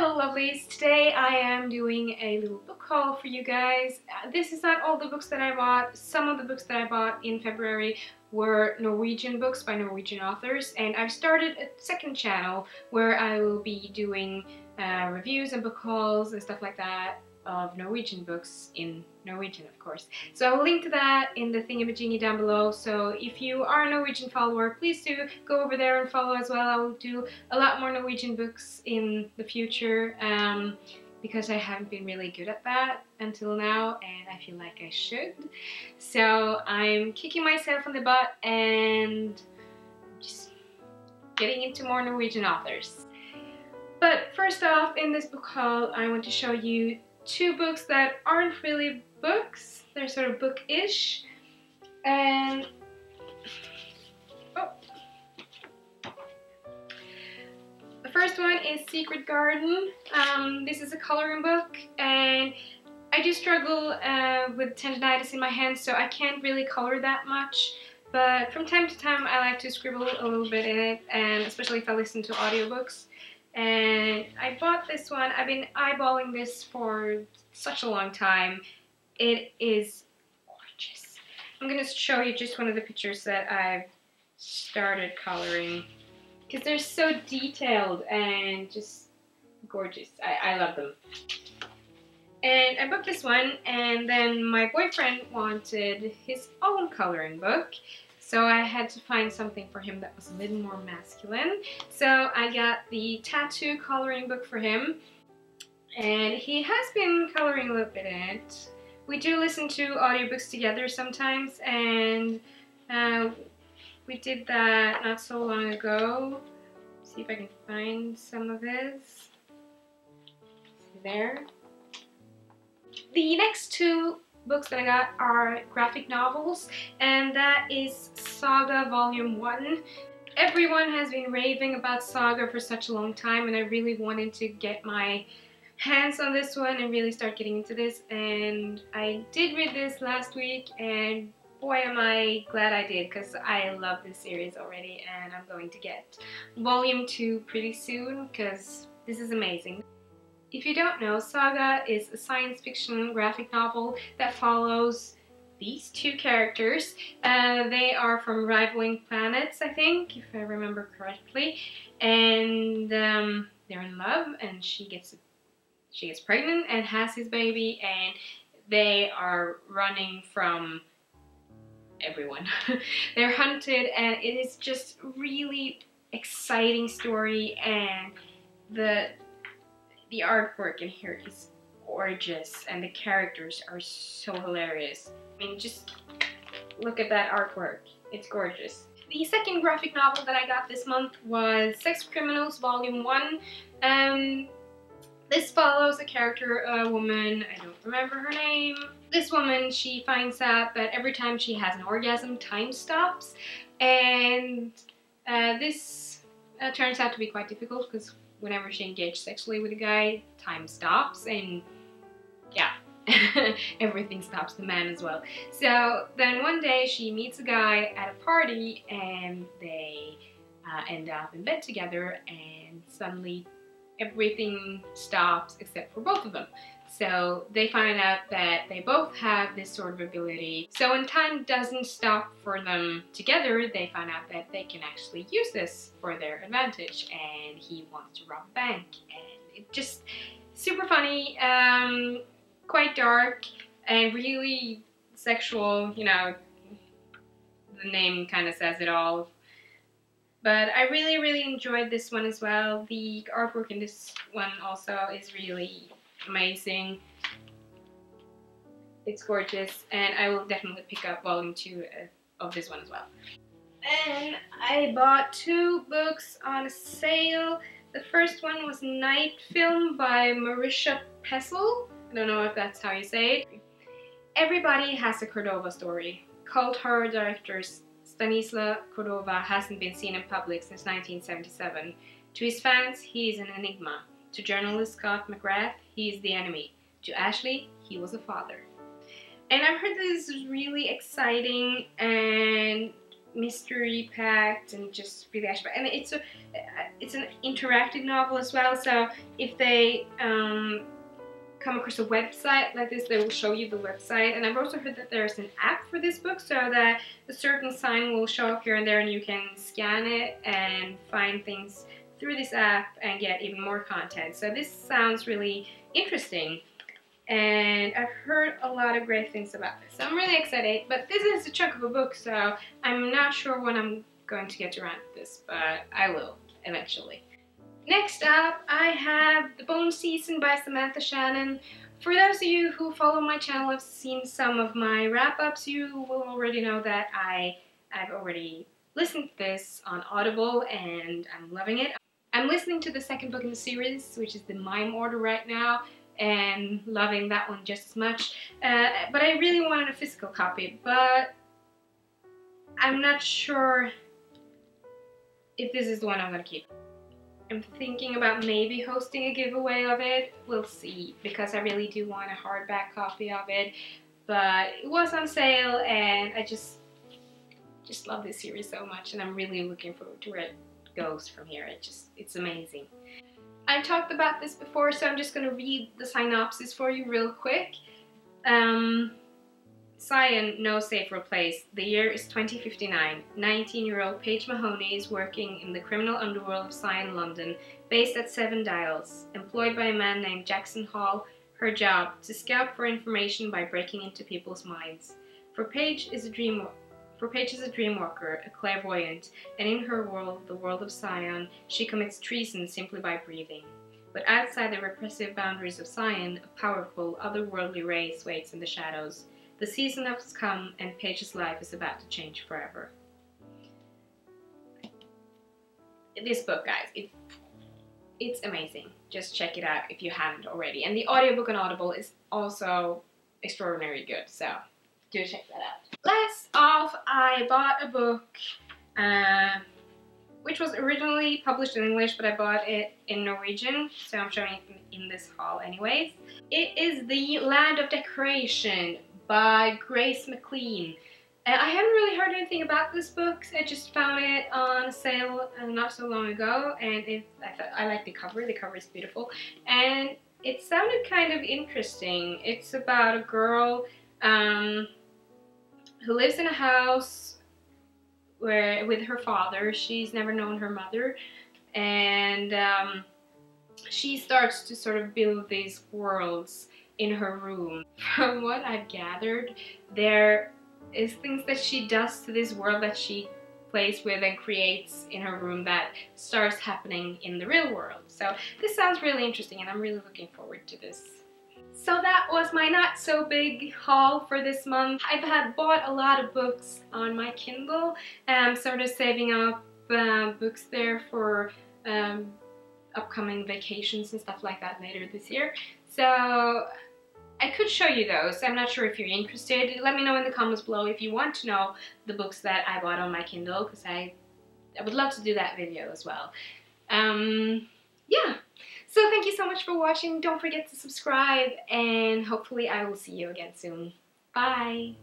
Hello lovelies, today I am doing a little book haul for you guys. This is not all the books that I bought. Some of the books that I bought in February were Norwegian books by Norwegian authors, and I've started a second channel where I will be doing reviews and book hauls and stuff like that of Norwegian books in Norwegian, of course. So I will link to that in the thingamajiggy down below, so if you are a Norwegian follower, please do go over there and follow as well. I will do a lot more Norwegian books in the future because I haven't been really good at that until now, and I feel like I should. So I'm kicking myself in the butt and just getting into more Norwegian authors. But first off, in this book haul, I want to show you two books that aren't really books. They're sort of book-ish. And the first one is Secret Garden. This is a coloring book, and I do struggle with tendinitis in my hands, so I can't really color that much. But from time to time, I like to scribble a little bit in it, and especially if I listen to audiobooks. And I bought this one. I've been eyeballing this for such a long time. It is gorgeous. I'm going to show you just one of the pictures that I've started coloring, because they're so detailed and just gorgeous. I love them. And I booked this one, and then my boyfriend wanted his own coloring book. So I had to find something for him that was a little more masculine. So I got the tattoo coloring book for him. And he has been coloring a little bit in it. We do listen to audiobooks together sometimes, and we did that not so long ago. See if I can find some of this. See there. The next two books that I got are graphic novels, and that is Saga Volume One. Everyone has been raving about Saga for such a long time, and I really wanted to get my hands on this one and really start getting into this, and I did read this last week, and boy am I glad I did, because I love this series already, and I'm going to get Volume 2 pretty soon because this is amazing. If you don't know, Saga is a science fiction graphic novel that follows these two characters. They are from rivaling planets, I think, if I remember correctly. And they're in love, and she gets pregnant and has his baby, and they are running from everyone. They're hunted, and it is just really exciting story, and the artwork in here is gorgeous, and the characters are so hilarious. I mean, just look at that artwork. It's gorgeous. The second graphic novel that I got this month was Sex Criminals Volume 1. This follows a character, a woman, I don't remember her name. This woman, she finds out that every time she has an orgasm, time stops. And this turns out to be quite difficult, because whenever she engaged sexually with a guy, time stops, and yeah, everything stops, the man as well. So then one day she meets a guy at a party, and they end up in bed together, and suddenly everything stops except for both of them. So they find out that they both have this sort of ability. So when time doesn't stop for them together, they find out that they can actually use this for their advantage, and he wants to rob a bank. And it's just super funny, quite dark, and really sexual. You know, the name kind of says it all. But I really enjoyed this one as well. The artwork in this one also is really amazing. It's gorgeous, and I will definitely pick up Volume 2 of this one as well. And I bought two books on a sale. The first one was Night Film by Marisha Pessl. I don't know if that's how you say it. Everybody has a Cordova story. Cult horror directors Stanislav Cordova hasn't been seen in public since 1977. To his fans, he is an enigma. To journalist Scott McGrath, he is the enemy. To Ashley, he was a father. And I've heard this is really exciting and mystery packed and just really action. And it's an interactive novel as well. So if they come across a website like this, they will show you the website. And I've also heard that there's an app for this book, so that a certain sign will show up here and there, and you can scan it and find things through this app and get even more content. So this sounds really interesting, and I've heard a lot of great things about this. So I'm really excited, but this is a chunk of a book, so I'm not sure when I'm going to get around to this, but I will eventually. Next up, I have The Bone Season by Samantha Shannon. For those of you who follow my channel, have seen some of my wrap-ups, you will already know that I've already listened to this on Audible and I'm loving it. I'm listening to the second book in the series, which is the Mime Order right now, and loving that one just as much. But I really wanted a physical copy, but I'm not sure if this is the one I'm going to keep. I'm thinking about maybe hosting a giveaway of it. We'll see, because I really do want a hardback copy of it. But it was on sale, and I just love this series so much, and I'm really looking forward to where it goes from here. It's amazing. I've talked about this before, so I'm just going to read the synopsis for you real quick. Zion, no safer place. The year is 2059. 19-year-old Paige Mahoney is working in the criminal underworld of Zion, London, based at Seven Dials. Employed by a man named Jackson Hall, her job, to scout for information by breaking into people's minds. For Paige is a dreamwalker, a clairvoyant, and in her world, the world of Zion, she commits treason simply by breathing. But outside the repressive boundaries of Zion, a powerful, otherworldly race waits in the shadows. The season has come, and Paige's life is about to change forever. This book, guys, it's amazing. Just check it out if you haven't already. And the audiobook on Audible is also extraordinarily good, so do check that out. Last off, I bought a book which was originally published in English, but I bought it in Norwegian, so I'm showing it in this haul anyways. It is The Land of Decoration by McCleen. I hadn't really heard anything about this book. I just found it on sale not so long ago, and I like the cover. The cover is beautiful, and it sounded kind of interesting. It's about a girl who lives in a house with her father. She's never known her mother, and she starts to sort of build these worlds in her room. From what I've gathered, there is things that she does to this world that she plays with and creates in her room that starts happening in the real world. So this sounds really interesting, and I'm really looking forward to this. So that was my not so big haul for this month. I've bought a lot of books on my Kindle, and I'm sort of saving up books there for upcoming vacations and stuff like that later this year. So I could show you those. I'm not sure if you're interested. Let me know in the comments below if you want to know the books that I bought on my Kindle, because I would love to do that video as well. Yeah. So thank you so much for watching. Don't forget to subscribe, and hopefully I will see you again soon. Bye!